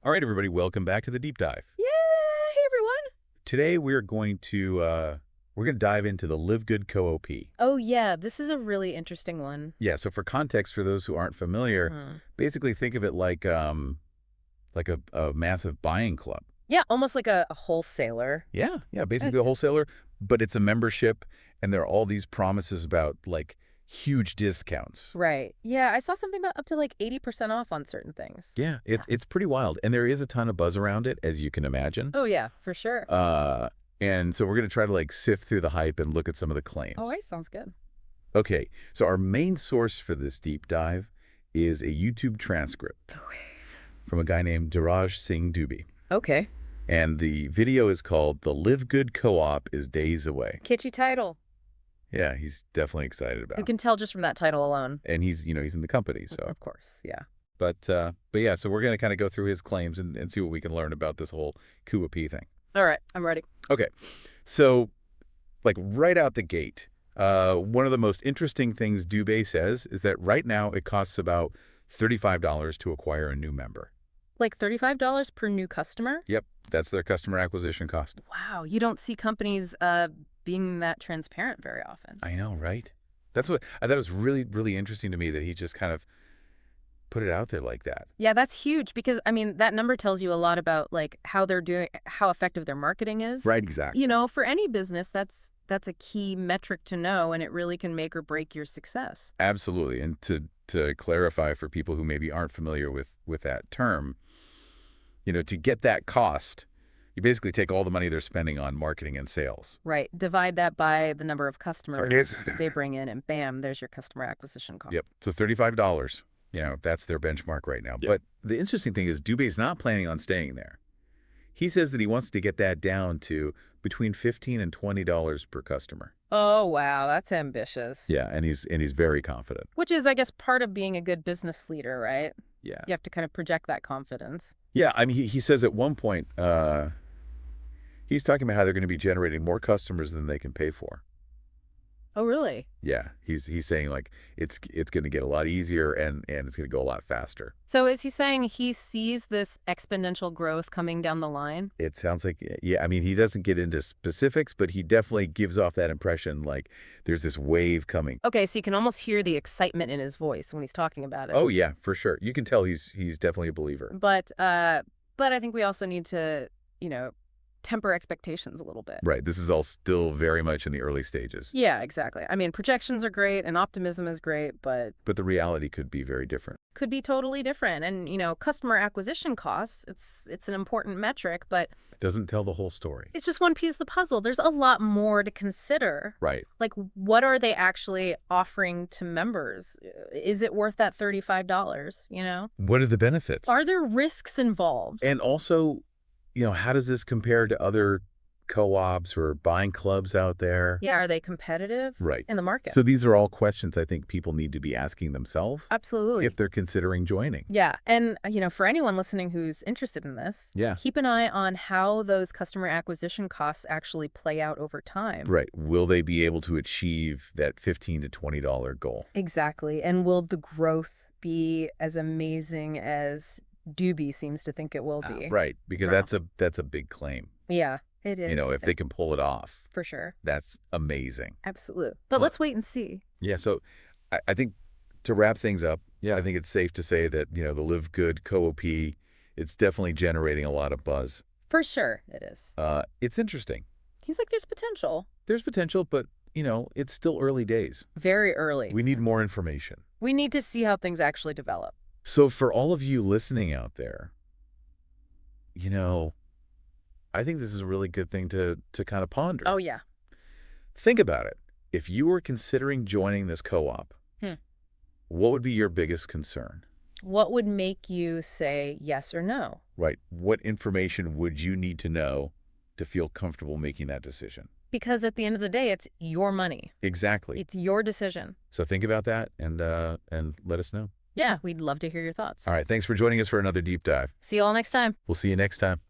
All right, everybody, welcome back to the deep dive. Yeah, hey everyone. Today we're going to dive into the LiveGood Co-op. Oh yeah, this is a really interesting one. Yeah, so for context, for those who aren't familiar, basically think of it like a massive buying club. Yeah, almost like a wholesaler. Yeah, basically a wholesaler, but it's a membership, and there are all these promises about like huge discounts. Right. Yeah, I saw something about up to like 80% off on certain things. Yeah, it's pretty wild, and there is a ton of buzz around it, as you can imagine. Oh yeah, for sure. And so we're going to try to like sift through the hype and look at some of the claims. All right, sounds good. Okay, so our main source for this deep dive is a YouTube transcript from a guy named Diraj Singh Dubey. Okay. And the video is called "The LiveGood Co-op is Days Away." Kitschy title. Yeah, he's definitely excited about You it. can tell just from that title alone. And he's in the company, so. Of course, yeah. But yeah, so we're going to kind of go through his claims and see what we can learn about this whole Co-op thing. All right, I'm ready. Okay, so like right out the gate, one of the most interesting things Dubey says is that right now it costs about $35 to acquire a new member. Like $35 per new customer? Yep, that's their customer acquisition cost. Wow, you don't see companies being that transparent very often. I know, right? That's what I thought. It was really, really interesting to me that he just kind of put it out there like that. Yeah, that's huge because, I mean, that number tells you a lot about, like, how they're doing, how effective their marketing is. Right, exactly. You know, for any business, that's a key metric to know, and it really can make or break your success. Absolutely. And to clarify for people who maybe aren't familiar with that term, to get that cost, you basically take all the money they're spending on marketing and sales. Right. Divide that by the number of customers they bring in, and bam, there's your customer acquisition cost. Yep. So $35, that's their benchmark right now. Yep. But the interesting thing is Dubey's not planning on staying there. He says that he wants to get that down to between $15 and $20 per customer. Oh, wow. That's ambitious. Yeah, and he's very confident. Which is, I guess, part of being a good business leader, right? Yeah. You have to kind of project that confidence. Yeah, I mean, he says at one point, he's talking about how they're going to be generating more customers than they can pay for. Oh, really? Yeah, he's saying like it's going to get a lot easier and it's going to go a lot faster. So is he saying he sees this exponential growth coming down the line? It sounds like, yeah, I mean, he doesn't get into specifics, but he definitely gives off that impression like there's this wave coming. Okay, so you can almost hear the excitement in his voice when he's talking about it. Oh, yeah, for sure. You can tell he's definitely a believer. But I think we also need to, temper expectations a little bit. Right. This is all still very much in the early stages. Yeah, exactly. I mean, projections are great and optimism is great, but the reality could be very different. Could be totally different. And, customer acquisition costs, it's an important metric, but it doesn't tell the whole story. It's just one piece of the puzzle. There's a lot more to consider. Right. Like, what are they actually offering to members? Is it worth that $35, What are the benefits? Are there risks involved? And also, how does this compare to other co-ops or buying clubs out there? Yeah, are they competitive in the market? So these are all questions I think people need to be asking themselves. Absolutely. If they're considering joining. Yeah. And, for anyone listening who's interested in this, keep an eye on how those customer acquisition costs actually play out over time. Right. Will they be able to achieve that $15 to $20 goal? Exactly. And will the growth be as amazing as Dubey seems to think it will be? Right. Because that's a big claim. Yeah. It is. If they can pull it off. For sure. That's amazing. Absolutely. But let's wait and see. Yeah. So I think to wrap things up, I think it's safe to say that, the LiveGood Co-op, it's definitely generating a lot of buzz. For sure it is. It's interesting. He's like, there's potential. There's potential, but, it's still early days. Very early. We need more information. We need to see how things actually develop. So for all of you listening out there, I think this is a really good thing to kind of ponder. Oh, yeah. Think about it. If you were considering joining this co-op, what would be your biggest concern? What would make you say yes or no? Right. What information would you need to know to feel comfortable making that decision? Because at the end of the day, it's your money. Exactly. It's your decision. So think about that and let us know. Yeah, we'd love to hear your thoughts. All right. Thanks for joining us for another deep dive. See you all next time. We'll see you next time.